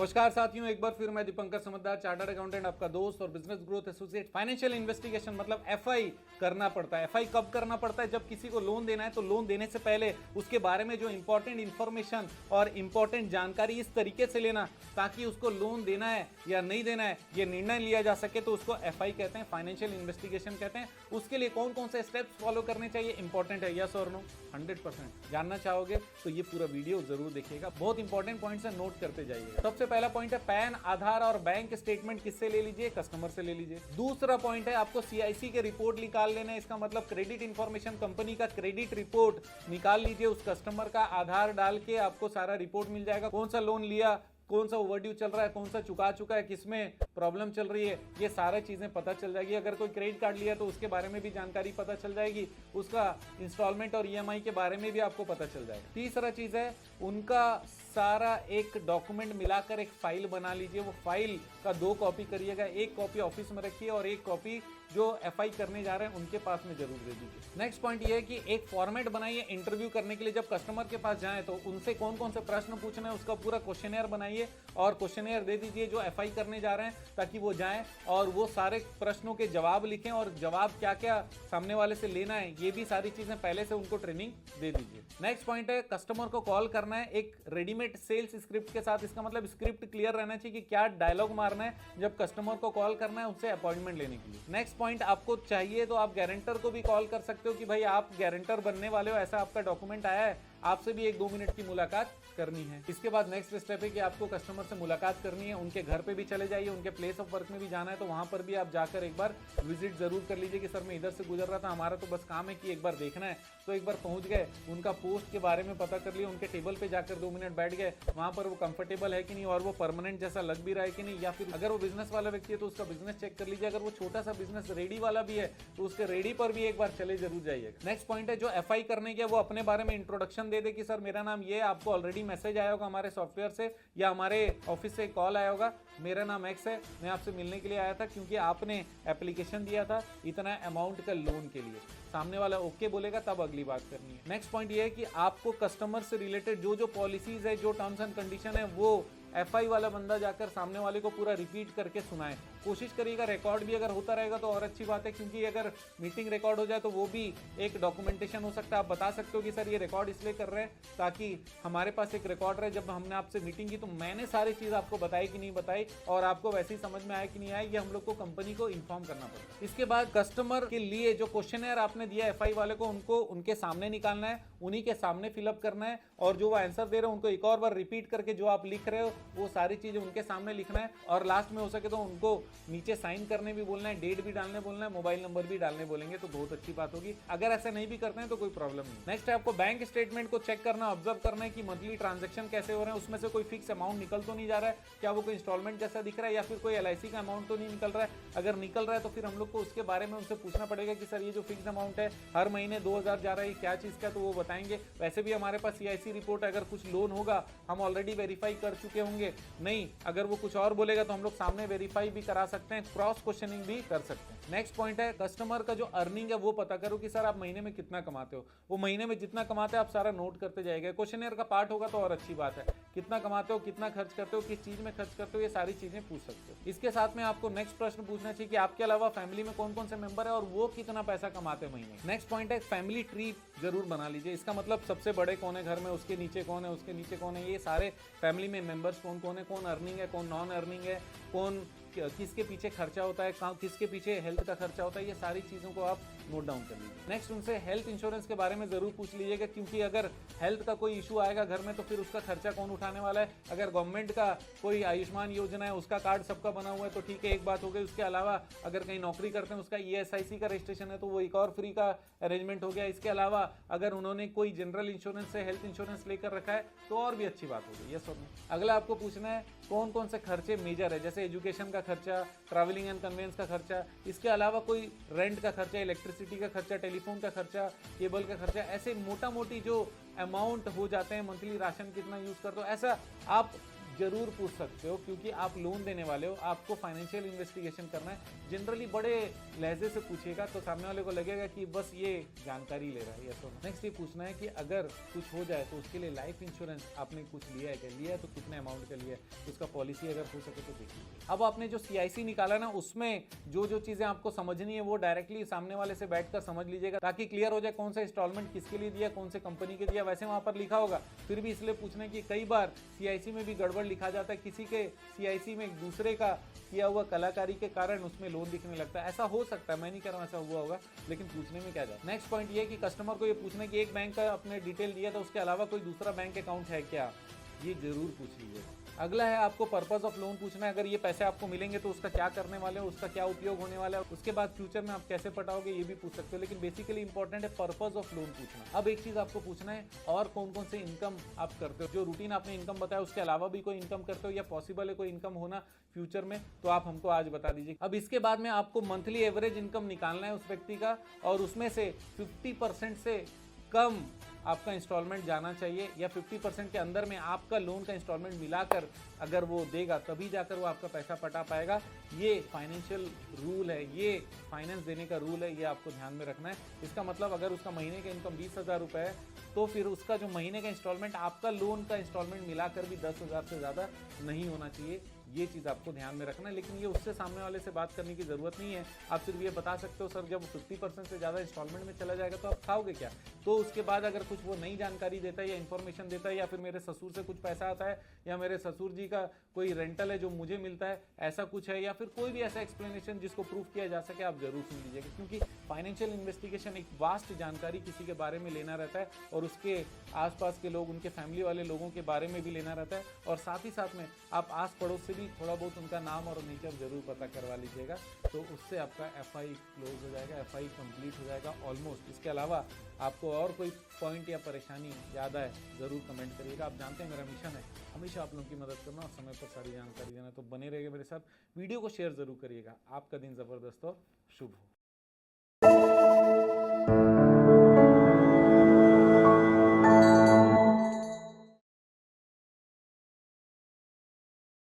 नमस्कार साथियों, एक बार फिर मैं दीपंकर समझदार, चार्टर्ड अकाउंटेंट, आपका दोस्त और business growth associate. Financial investigation मतलब एफआई करना पड़ता है। एफआई कब करना पड़ता है? जब किसी को लोन देना है तो लोन देने से पहले उसके बारे में जो इंपॉर्टेंट इंफॉर्मेशन और इंपॉर्टेंट जानकारी इस तरीके से लेना ताकि उसको लोन देना है या नहीं देना है ये निर्णय लिया जा सके, तो उसको एफआई कहते हैं, फाइनेंशियल इन्वेस्टिगेशन कहते हैं। उसके लिए कौन कौन से स्टेप्स फॉलो करने चाहिए, इंपॉर्टेंट है, यस और नो? 100% जानना चाहोगे तो ये पूरा वीडियो जरूर देखिएगा। बहुत इंपॉर्टेंट पॉइंट्स है, नोट करते जाइएगा। सबसे पहला पॉइंट है पैन, आधार और बैंक स्टेटमेंट किससे ले लीजिए? कस्टमर से ले लीजिए। दूसरा पॉइंट है आपको सीआईसी के रिपोर्ट निकाल लेना है। इसका मतलब क्रेडिट इंफॉर्मेशन, कंपनी का क्रेडिट रिपोर्ट निकाल लीजिए। उस कस्टमर का आधार डाल के आपको सारा रिपोर्ट मिल जाएगा। कौन सा लोन लिया, कौन सा ओवरड्यू चल रहा है, कौन सा चुका चुका है, किसमें प्रॉब्लम चल रही है, ये सारी चीजें पता चल जाएगी। अगर कोई क्रेडिट कार्ड लिया तो उसके बारे में भी जानकारी पता चल जाएगी। उसका इंस्टॉलमेंट और ईएमआई के बारे में भी आपको पता चल जाएगा। तीसरा चीज है उनका सारा एक डॉक्यूमेंट मिलाकर एक फाइल बना लीजिए। वो फाइल का 2 कॉपी करिएगा, एक कॉपी ऑफिस में रखिए और एक कॉपी जो एफआई करने जा रहे हैं उनके पास में जरूर दे दीजिए। नेक्स्ट पॉइंट ये है कि एक फॉर्मेट बनाइए इंटरव्यू करने के लिए। जब कस्टमर के पास जाएं तो उनसे कौन कौन से प्रश्न पूछना है उसका पूरा क्वेश्चनेयर बनाइए और क्वेश्चनेयर दे दीजिए जो एफआई करने जा रहे हैं, ताकि वो जाएं और वो सारे प्रश्नों के जवाब लिखें और जवाब क्या क्या सामने वाले से लेना है ये भी सारी चीजें पहले से उनको ट्रेनिंग दे दीजिए। नेक्स्ट पॉइंट है कस्टमर को कॉल करना है एक रेडीमेड सेल्स स्क्रिप्ट के साथ। इसका मतलब स्क्रिप्ट क्लियर रहना चाहिए कि क्या डायलॉग मारना है जब कस्टमर को कॉल करना है उनसे अपॉइंटमेंट लेने के लिए। नेक्स्ट पॉइंट आपको चाहिए तो आप गारंटर को भी कॉल कर सकते हो कि भाई आप गारंटर बनने वाले हो, ऐसा आपका डॉक्यूमेंट आया है, आपसे भी 1-2 मिनट की मुलाकात करनी है। इसके बाद नेक्स्ट स्टेप है कि आपको कस्टमर से मुलाकात करनी है, उनके घर पे भी चले जाइए, उनके प्लेस ऑफ वर्क में भी जाना है तो वहां पर भी आप जाकर एक बार विजिट जरूर कर लीजिए कि सर मैं इधर से गुजर रहा था, हमारा तो बस काम है कि एक बार देखना है। तो एक बार पहुंच गए, उनका पोस्ट के बारे में पता कर लिया, उनके टेबल पे जाकर 2 मिनट बैठ गए, वहां पर वो कंफर्टेबल है कि नहीं और वो परमानेंट जैसा लग भी रहा है कि नहीं, या फिर अगर वो बिजनेस वाला व्यक्ति है तो उसका बिजनेस चेक कर लीजिए। अगर वो छोटा सा बिजनेस रेडी वाला भी है तो उसके रेडी पर भी एक बार चले जरूर जाइएगा। नेक्स्ट पॉइंट है जो एफआई करने के वो अपने बारे में इंट्रोडक्शन दे दे कि सर मेरा नाम ये, आपको ऑलरेडी मैसेज आया होगा हमारे सॉफ्टवेयर से या हमारे ऑफिस से कॉल आया होगा, मेरा नाम एक्स है, मैं आपसे मिलने के लिए आया था क्योंकि आपने एप्लीकेशन दिया था इतना अमाउंट का लोन के लिए। सामने वाला ओके बोलेगा तब अगली बात करनी है। नेक्स्ट पॉइंट ये है कि आपको कस्टमर से रिलेटेड जो जो पॉलिसीज है, जो टर्म्स एंड कंडीशन है, वो एफआई वाला बंदा जाकर सामने वाले को पूरा रिपीट करके सुनाए। कोशिश करिएगा रिकॉर्ड भी अगर होता रहेगा तो और अच्छी बात है, क्योंकि अगर मीटिंग रिकॉर्ड हो जाए तो वो भी एक डॉक्यूमेंटेशन हो सकता है। आप बता सकते हो कि सर ये रिकॉर्ड इसलिए कर रहे हैं ताकि हमारे पास एक रिकॉर्ड रहे, जब हमने आपसे मीटिंग की तो मैंने सारी चीज आपको बताई कि नहीं बताई और आपको वैसे ही समझ में आया कि नहीं आया, ये हम लोग को कंपनी को इन्फॉर्म करना पड़ता है। इसके बाद कस्टमर के लिए जो क्वेश्चनर आपने दिया एफआई वाले को, उनको उनके सामने निकालना है, उन्हीं के सामने फिलअप करना है और जो वो आंसर दे रहे हैं उनको एक और बार रिपीट करके जो आप लिख रहे हो वो सारी चीजें उनके सामने लिखना है और लास्ट में हो सके तो उनको नीचे साइन करने भी बोलना है, डेट भी डालने बोलना है, मोबाइल नंबर भी डालने बोलेंगे तो बहुत अच्छी बात होगी। अगर ऐसा नहीं भी करते हैं तो कोई प्रॉब्लम नहीं। नेक्स्ट है आपको बैंक स्टेटमेंट को चेक करना, ऑब्जर्व करना है कि मंथली ट्रांजेक्शन कैसे हो रहे हैं, उसमें से कोई फिक्स अमाउंट निकल तो नहीं जा रहा है, क्या वो कोई इंस्टॉलमेंट जैसा दिख रहा है या फिर कोई एलआईसी का अमाउंट तो नहीं निकल रहा है। अगर निकल रहा है तो फिर हम लोग को उसके बारे में उनसे पूछना पड़ेगा कि सर ये जो फिक्स अमाउंट है हर महीने 2000 जा रहा है, क्या चीज का, तो वो बताएंगे। वैसे भी हमारे पास सीआईसी रिपोर्ट, अगर कुछ लोन होगा हम ऑलरेडी वेरीफाई कर चुके होंगे, नहीं अगर वो कुछ और बोलेगा तो हम लोग सामने वेरीफाई भी करा सकते हैं, क्रॉस क्वेश्चनिंग भी कर सकते हैं। नेक्स्ट पॉइंट है कस्टमर का जो अर्निंग है वो पता करो कि सर आप महीने में कितना कमाते हो। वो महीने में जितना कमाते हैं आप सारा नोट करते जाएगा। क्वेश्चनर का पार्ट होगा तो और अच्छी बात है, कितना कमाते हो, कितना खर्च करते हो, किस चीज में खर्च करते हो, ये सारी चीजें पूछ सकते हो। इसके साथ में आपको नेक्स्ट प्रश्न पूछना चाहिए कि आपके अलावा फैमिली में कौन कौन से मेंबर है और वो कितना पैसा कमाते हैं महीने। नेक्स्ट पॉइंट है फैमिली ट्री जरूर बना लीजिए। इसका मतलब सबसे बड़े कौन है घर में, उसके नीचे कौन है, उसके नीचे कौन है, ये सारे फैमिली में मेंबर्स कौन कौन है, कौन अर्निंग है, कौन नॉन अर्निंग है, कौन किसके पीछे खर्चा होता है, किसके पीछे हेल्थ का खर्चा होता है, ये सारी चीजों को आप नोट डाउन कर लीजिए। नेक्स्ट उनसे हेल्थ इंश्योरेंस के बारे में जरूर पूछ लीजिएगा, क्योंकि अगर हेल्थ का कोई इशू आएगा घर में तो फिर उसका खर्चा कौन उठाने वाला है। अगर गवर्नमेंट का कोई आयुष्मान योजना है उसका कार्ड सबका बना हुआ है तो ठीक है, एक बात हो गई। उसके अलावा अगर कहीं नौकरी करते हैं उसका ईएसआईसी का रजिस्ट्रेशन है तो वो एक और फ्री का अरेंजमेंट हो गया। इसके अलावा अगर उन्होंने कोई जनरल इंश्योरेंस से हेल्थ इंश्योरेंस लेकर रखा है तो और भी अच्छी बात होगी। यस और नो। अगला आपको पूछना है कौन कौन से खर्चे मेजर है, जैसे एजुकेशन का खर्चा, ट्रैवलिंग एंड कन्वेंस का खर्चा, इसके अलावा कोई रेंट का खर्चा, इलेक्ट्रिसिटी का खर्चा, टेलीफोन का खर्चा, केबल का खर्चा, ऐसे मोटा मोटी जो अमाउंट हो जाते हैं, मंथली राशन कितना यूज करते हो, ऐसा आप जरूर पूछ सकते हो, क्योंकि आप लोन देने वाले हो, आपको फाइनेंशियल इन्वेस्टिगेशन करना है। जनरली बड़े लहजे से पूछिएगा तो सामने वाले को लगेगा कि बस ये जानकारी ले रहा है। ये तो नेक्स्ट ये पूछना है कि अगर कुछ हो जाए तो उसके लिए लाइफ इंश्योरेंस आपने कुछ लिया है क्या, लिया है तो कितने अमाउंट का लिया है, उसका पॉलिसी अगर हो सके तो देखिए। अब आपने जो CIC निकाला ना, उसमें जो जो चीजें आपको समझनी है वो डायरेक्टली सामने वाले से बैठकर समझ लीजिएगा, ताकि क्लियर हो जाए कौन सा इंस्टॉलमेंट किसके लिए दिया, कौन से कंपनी के दिया। वैसे वहां पर लिखा होगा, फिर भी इसलिए पूछना है कि कई बार CIC में भी गड़बड़ लिखा जाता है, किसी के CIC में एक दूसरे का किया हुआ कलाकारी के कारण उसमें लोन दिखने लगता है। ऐसा हो सकता है, मैं नहीं कह रहा हूं ऐसा हुआ होगा, लेकिन पूछने में क्या जाता है। नेक्स्ट पॉइंट ये है कि कस्टमर को ये पूछना है कि एक बैंक का अपने डिटेल दिया, तो उसके अलावा कोई दूसरा बैंक अकाउंट है क्या, ये जरूर पूछ लीजिए। अगला है आपको पर्पस ऑफ लोन पूछना है, अगर ये पैसे आपको मिलेंगे तो उसका क्या करने वाले हो, उसका क्या उपयोग होने वाला है, उसके बाद फ्यूचर में आप कैसे पटाओगे, ये भी पूछ सकते हो। लेकिन बेसिकली इंपॉर्टेंट है पर्पस ऑफ लोन पूछना। अब एक चीज आपको पूछना है, और कौन कौन से इनकम आप करते हो, जो रूटीन आपने इनकम बताया उसके अलावा भी कोई इनकम करते हो या पॉसिबल है कोई इनकम होना फ्यूचर में, तो आप हमको आज बता दीजिए। अब इसके बाद में आपको मंथली एवरेज इनकम निकालना है उस व्यक्ति का, और उसमें से 50% से कम आपका इंस्टॉलमेंट जाना चाहिए, या 50% के अंदर में आपका लोन का इंस्टॉलमेंट मिलाकर अगर वो देगा तभी जाकर वो आपका पैसा पटा पाएगा। ये फाइनेंशियल रूल है, ये फाइनेंस देने का रूल है, ये आपको ध्यान में रखना है। इसका मतलब अगर उसका महीने का इनकम 20,000 रुपये है, तो फिर उसका जो महीने का इंस्टॉलमेंट आपका लोन का इंस्टॉलमेंट मिलाकर भी 10,000 से ज़्यादा नहीं होना चाहिए। ये चीज़ आपको ध्यान में रखना है। लेकिन ये उससे सामने वाले से बात करने की ज़रूरत नहीं है। आप सिर्फ ये बता सकते हो सर जब 50% से ज़्यादा इंस्टॉलमेंट में चला जाएगा तो आप खाओगे क्या। तो उसके बाद अगर कुछ वो नई जानकारी देता है या इन्फॉर्मेशन देता है, या फिर मेरे ससुर से कुछ पैसा आता है, या मेरे ससुर जी का कोई रेंटल है जो मुझे मिलता है, ऐसा कुछ है, या फिर कोई भी ऐसा एक्सप्लेनेशन जिसको प्रूफ किया जा सके, आप जरूर सुन लीजिएगा। क्योंकि फाइनेंशियल इन्वेस्टिगेशन एक वास्ट जानकारी किसी के बारे में लेना रहता है, और उसके आसपास के लोग, उनके फैमिली वाले लोगों के बारे में भी लेना रहता है, और साथ ही साथ में आप आस पड़ोस से भी थोड़ा बहुत उनका नाम और नेचर जरूर पता करवा लीजिएगा। तो उससे आपका FI क्लोज हो जाएगा, FI कंप्लीट हो जाएगा ऑलमोस्ट। इसके अलावा आपको और कोई पॉइंट या परेशानी याद आए ज़रूर कमेंट करिएगा। आप जानते हैं मेरा मिशन है हमेशा आप लोगों की मदद करना और समय पर सारी जानकारी देना, तो बने रहिएगा मेरे साथ। वीडियो को शेयर ज़रूर करिएगा। आपका दिन ज़बरदस्त और शुभ हो।